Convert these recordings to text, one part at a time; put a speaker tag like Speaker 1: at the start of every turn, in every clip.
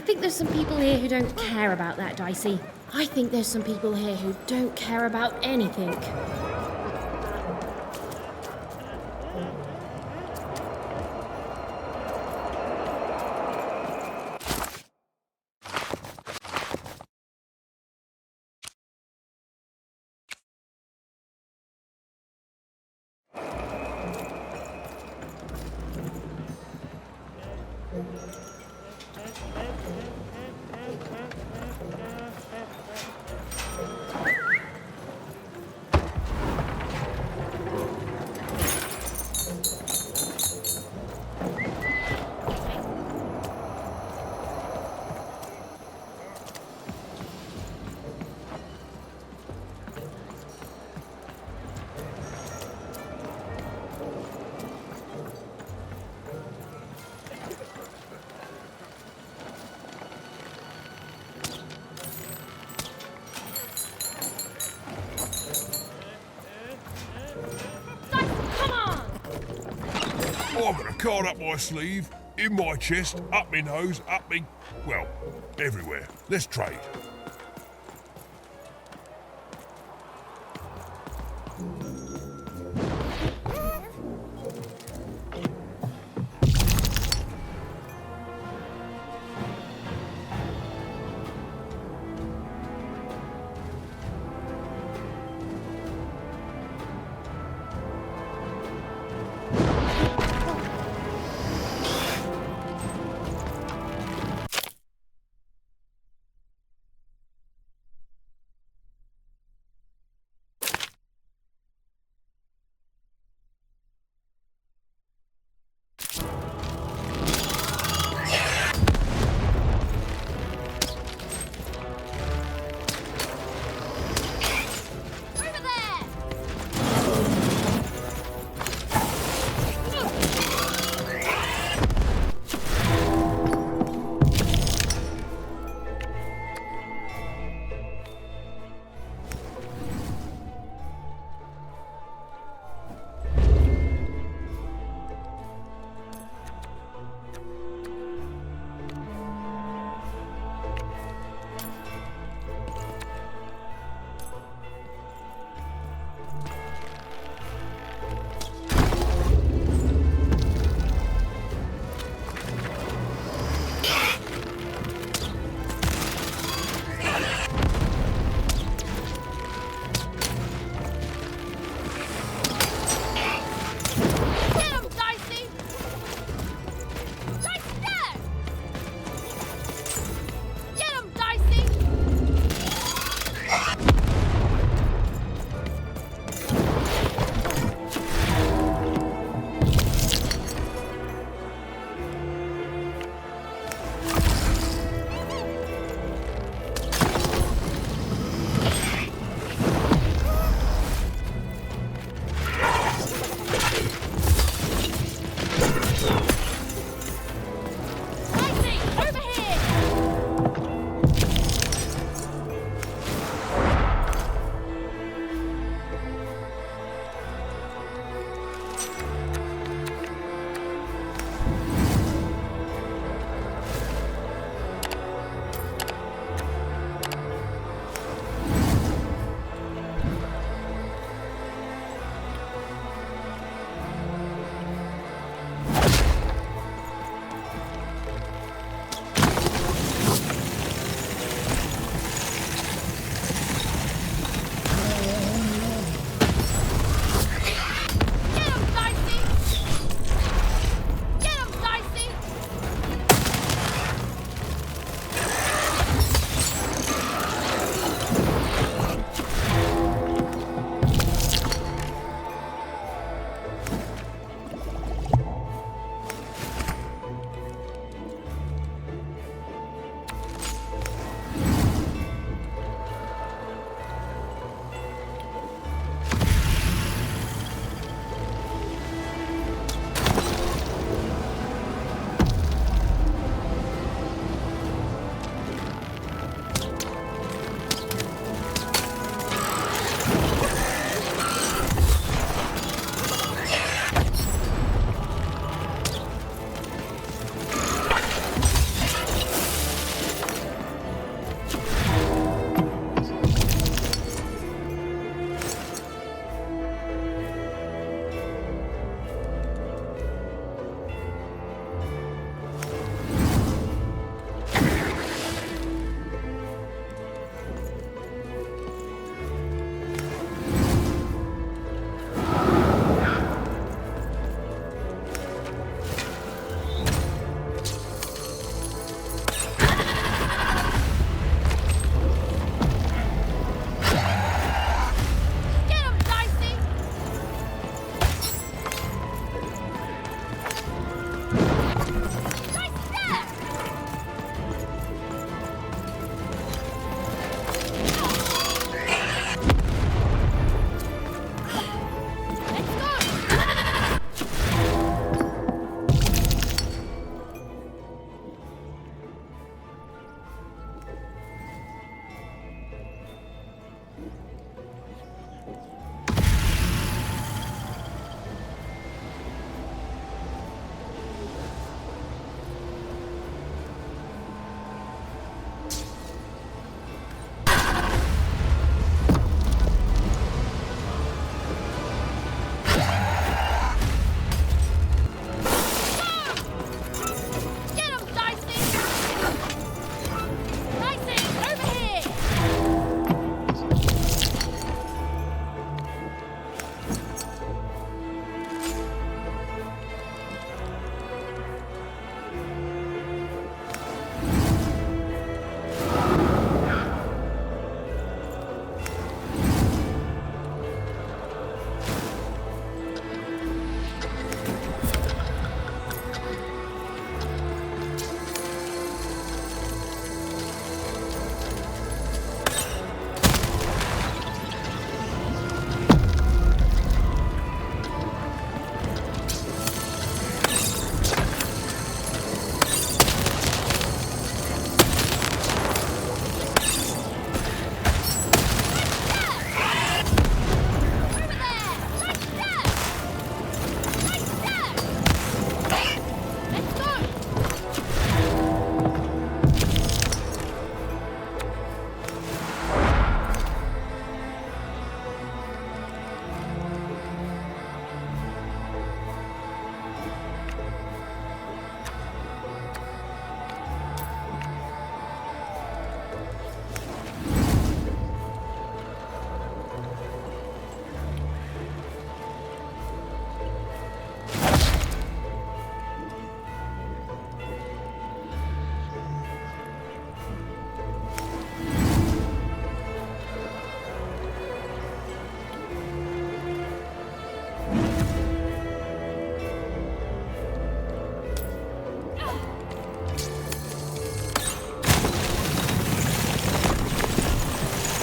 Speaker 1: think there's some people here who don't care about that, Dicey. I think there's some people here who don't care about anything.
Speaker 2: I've got a card up my sleeve, in my chest, up my nose, up me... well, everywhere. Let's trade.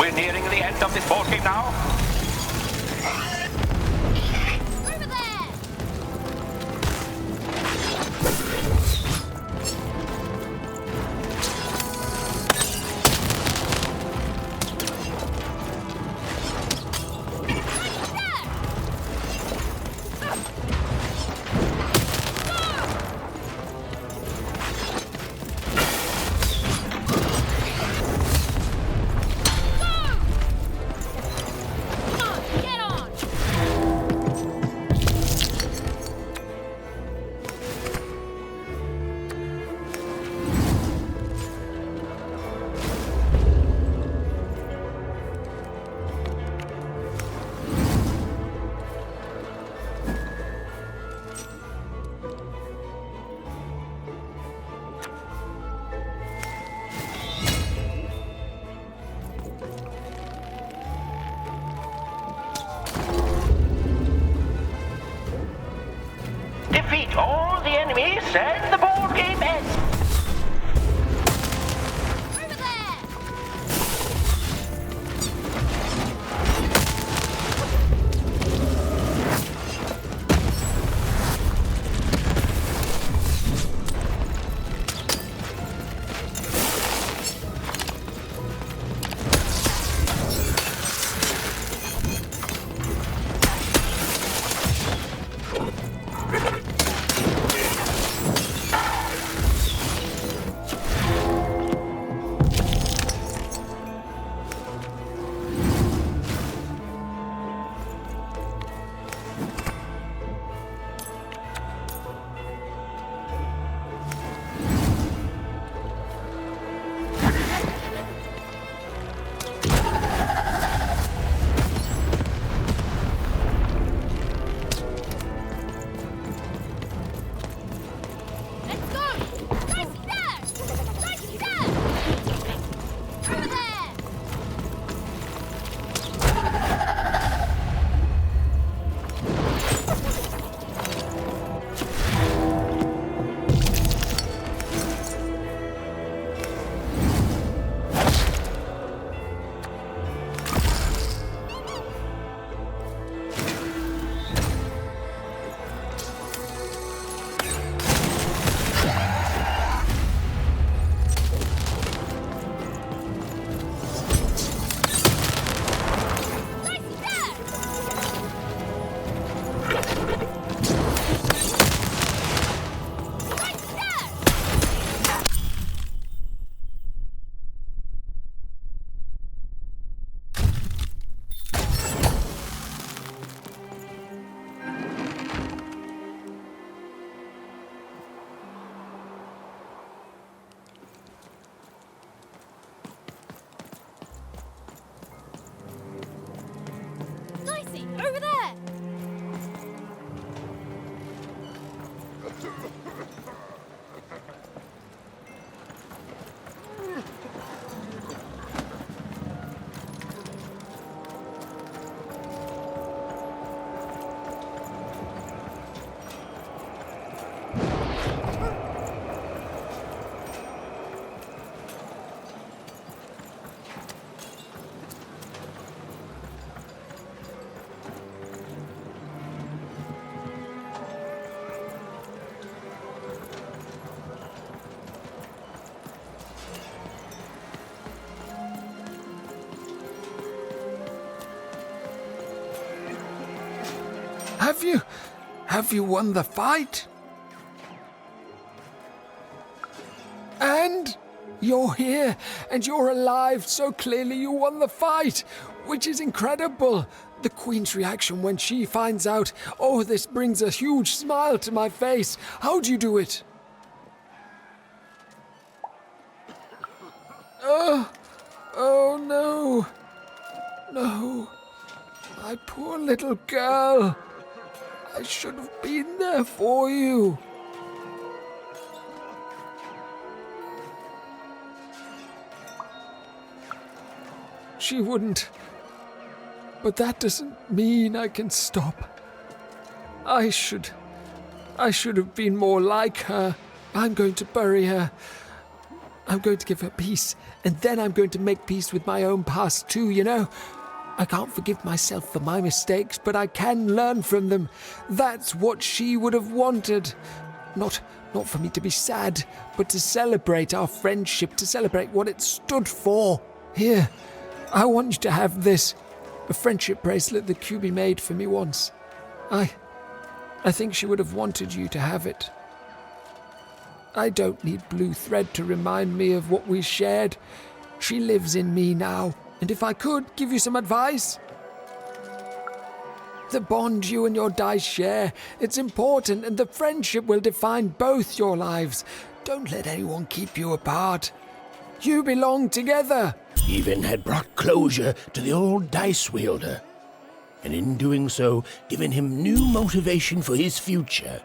Speaker 3: we're nearing the end of this board game now.
Speaker 1: Over there!
Speaker 3: Defeat all the enemies and the board game ends.
Speaker 1: Over there! Over there!
Speaker 4: Have you won the fight? And you're here, and you're alive, so clearly you won the fight, which is incredible. The Queen's reaction when she finds out, oh, this brings a huge smile to my face. How'd you do it? Oh no. No. My poor little girl. I should have been there for you. She wouldn't. But that doesn't mean I can stop. I should have been more like her. I'm going to bury her. I'm going to give her peace, and then I'm going to make peace with my own past too, you know? I can't forgive myself for my mistakes, but I can learn from them. That's what she would have wanted. Not for me to be sad, but to celebrate our friendship, to celebrate what it stood for. Here, I want you to have this. A friendship bracelet that QB made for me once. I think she would have wanted you to have it. I don't need blue thread to remind me of what we shared. She lives in me now, and if I could give you some advice... The bond you and your dice share, it's important, and the friendship will define both your lives. Don't let anyone keep you apart. You belong together.
Speaker 5: Even had brought closure to the old dice wielder, and in doing so, given him new motivation for his future.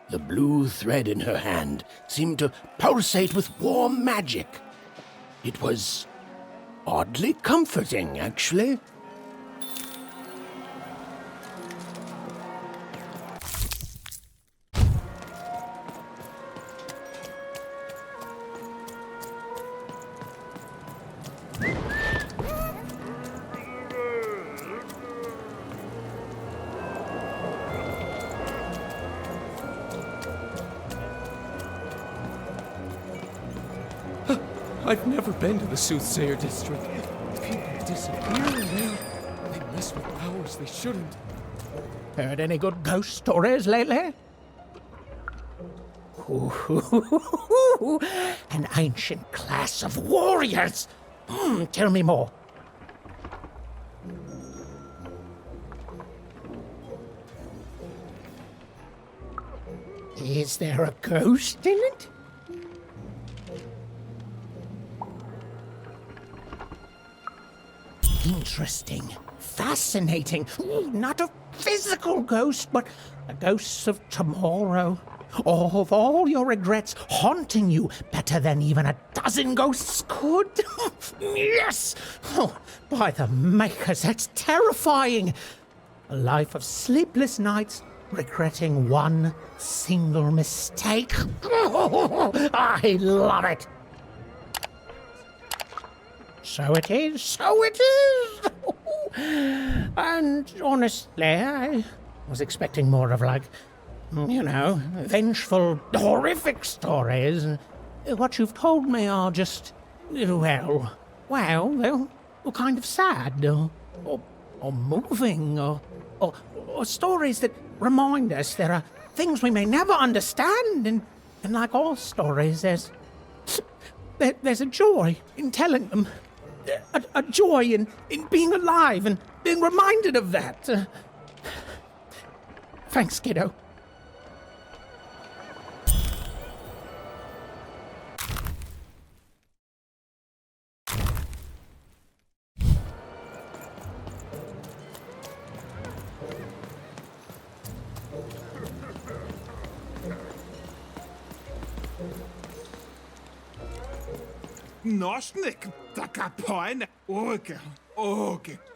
Speaker 5: The blue thread in her hand seemed to pulsate with warm magic. It was oddly comforting, actually.
Speaker 6: I've never been to the Soothsayer District. People disappear in there. They mess with powers they shouldn't.
Speaker 3: Heard any good ghost stories lately? Ooh, an ancient class of warriors. Tell me more. Is there a ghost in it? Interesting. Fascinating. Not a physical ghost, but the ghosts of tomorrow. Of all your regrets haunting you better than even a dozen ghosts could. Yes! Oh, by the makers, that's terrifying. A life of sleepless nights, regretting one single mistake. I love it. So it is, so it is. And honestly, I was expecting more of vengeful, horrific stories. What you've told me are just, they're kind of sad, or moving, or stories that remind us there are things we may never understand, and like all stories, there's a joy in telling them. A joy in being alive and being reminded of that. Thanks, kiddo.
Speaker 7: Nosnik, taka poine, oge,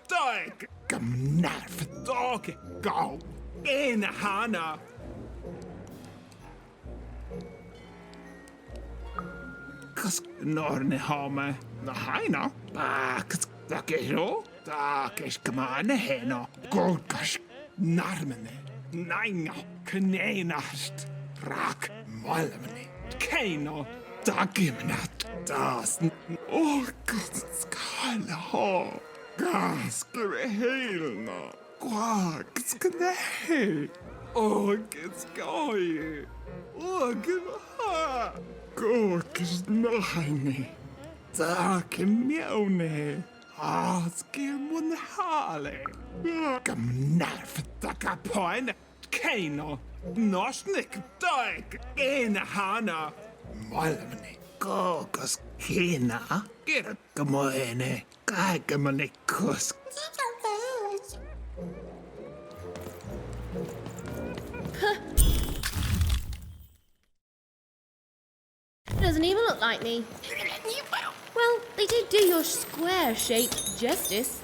Speaker 7: dog, gamnarf, dog, go, in hana. Kas norne hame, na haina, kas da gero, da kes kamane hena, golkas, narmene, nainga, kneinast, rak, malmene, keino, da gimnat. Das skala ha gas helna quax knä skoj ha gorkes nahne tak mjone skimon hale gamnar taka poin keino nosnik dag en hana malmne Kokos hina, kirkkamoene, kaikemane kosk.
Speaker 1: Doesn't even look like me. Well, they did do your square shape justice.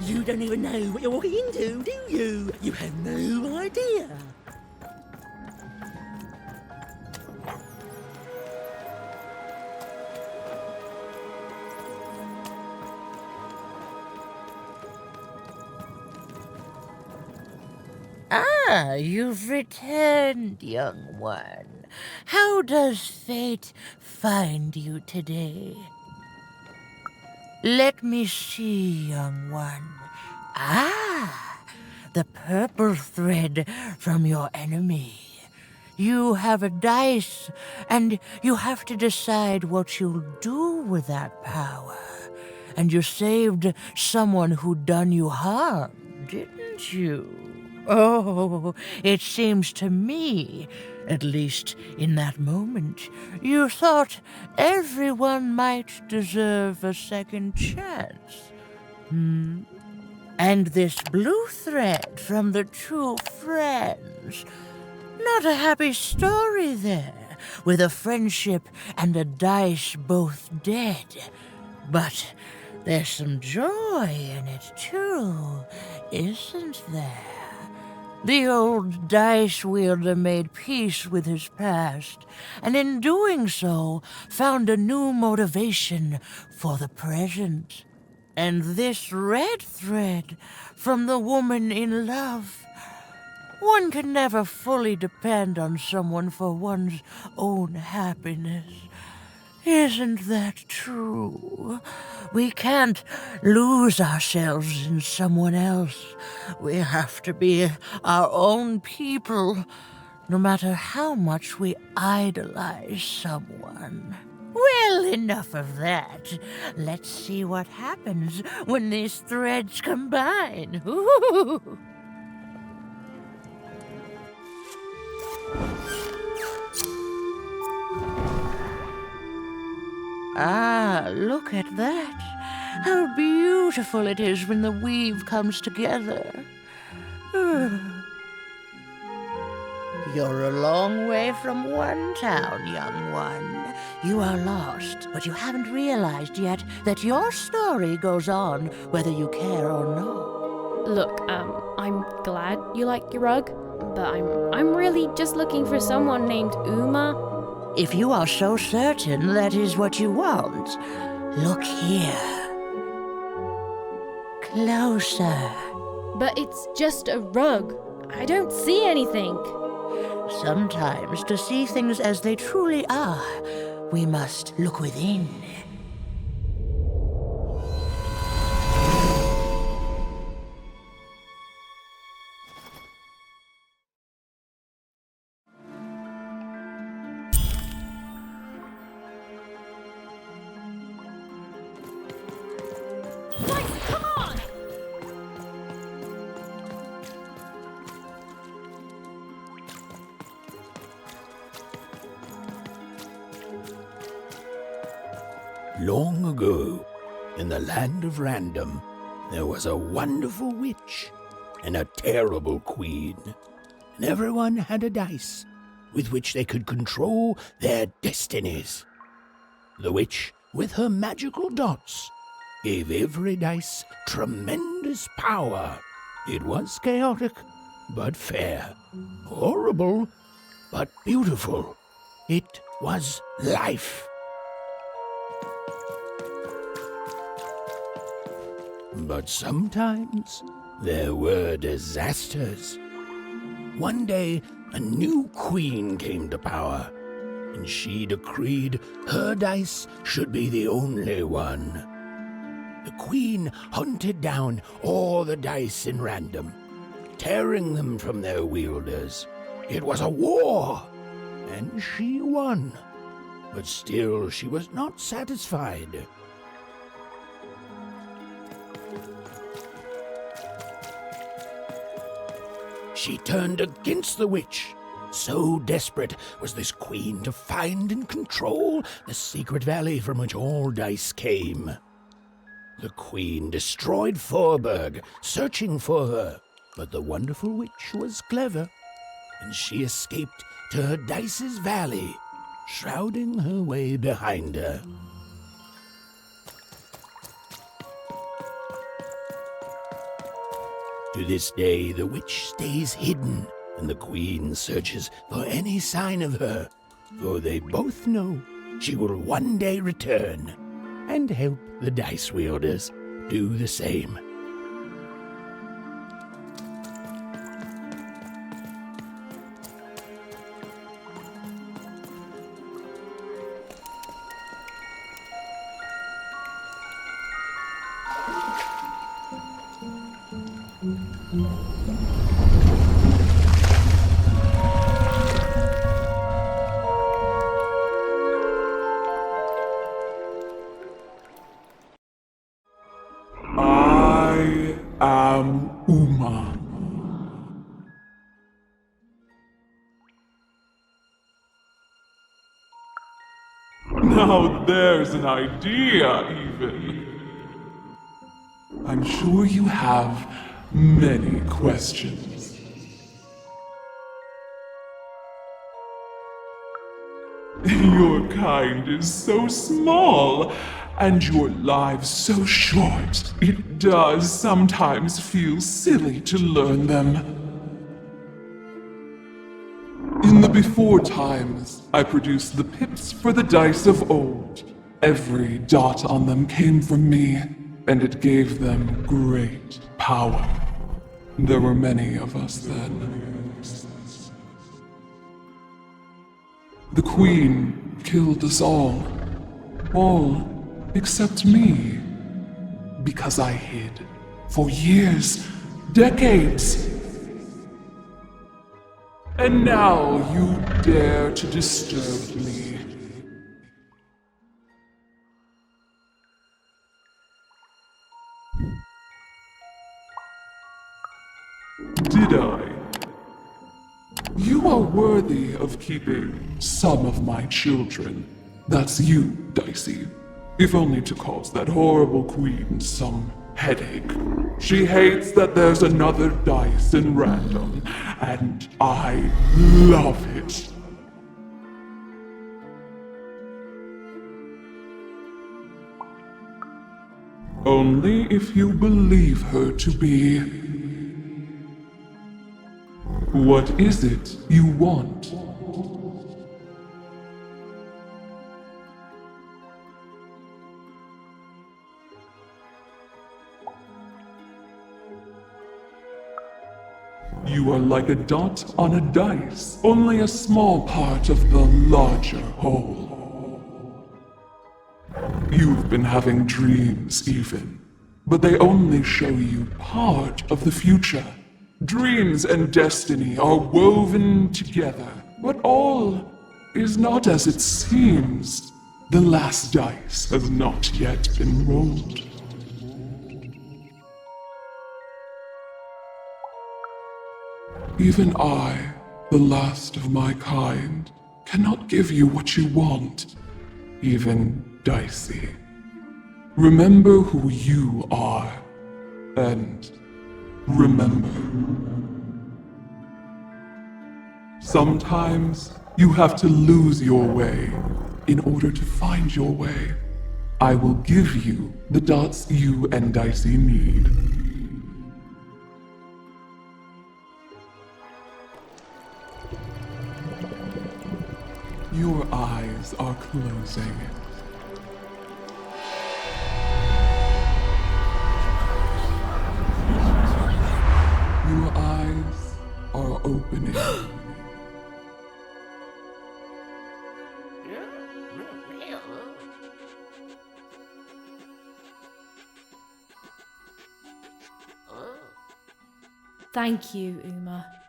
Speaker 8: You don't even know what you're walking into, do you? You have no idea. Ah, you've returned, young one. How does fate find you today? Let me see, young one. Ah, the purple thread from your enemy. You have a dice, and you have to decide what you'll do with that power. And you saved someone who'd done you harm, didn't you? Oh, it seems to me, at least in that moment, you thought everyone might deserve a second chance. And this blue thread from the two friends. Not a happy story there, with a friendship and a dice both dead. But there's some joy in it, too, isn't there? The old dice wielder made peace with his past, and in doing so, found a new motivation for the present. And this red thread from the woman in love. One can never fully depend on someone for one's own happiness. Isn't that true? We can't lose ourselves in someone else. We have to be our own people, no matter how much we idolize someone. Well, enough of that. Let's see what happens when these threads combine. Ooh. Ah, look at that. How beautiful it is when the weave comes together. You're a long way from one town, young one. You are lost, but you haven't realized yet that your story goes on whether you care or not.
Speaker 1: Look, I'm glad you like your rug, but I'm really just looking for someone named Uma.
Speaker 8: If you are so certain that is what you want, look here. Closer.
Speaker 1: But it's just a rug. I don't see anything.
Speaker 8: Sometimes, to see things as they truly are, we must look within.
Speaker 1: Dicey, come on!
Speaker 5: Long ago, in the land of Random, there was a wonderful witch and a terrible queen. And everyone had a dice with which they could control their destinies. The witch, with her magical dots, gave every dice tremendous power. It was chaotic, but fair. Horrible, but beautiful. It was life. But sometimes there were disasters. One day, a new queen came to power, and she decreed her dice should be the only one. The queen hunted down all the dice in Random, tearing them from their wielders. It was a war, and she won. But still, she was not satisfied. She turned against the witch. So desperate was this queen to find and control the secret valley from which all dice came. The queen destroyed Fourburg, searching for her, but the wonderful witch was clever, and she escaped to her dice's valley, shrouding her way behind her. To this day, the witch stays hidden, and the queen searches for any sign of her, for they both know she will one day return and help the dice wielders do the same.
Speaker 7: I am Uma. Now there's an idea, even. I'm sure you have many questions. Your kind is so small, and your lives so short, it does sometimes feel silly to learn them. In the before times, I produced the pips for the dice of old. Every dot on them came from me, and it gave them great power. There were many of us then. The Queen killed us all except me, because I hid for years, decades. And now you dare to disturb me. Did I? You are worthy of keeping some of my children. That's you, Dicey. If only to cause that horrible queen some headache. She hates that there's another dice in Random, and I love it. Only if you believe her to be. What is it you want? You are like a dot on a dice, only a small part of the larger whole. You've been having dreams, even, but they only show you part of the future. Dreams and destiny are woven together, but all is not as it seems. The last dice has not yet been rolled. Even I, the last of my kind, cannot give you what you want, even Dicey. Remember who you are, and remember. Sometimes you have to lose your way in order to find your way. I will give you the dots you and Dicey need. Your eyes are closing. Your eyes are opening.
Speaker 1: Thank you, Uma.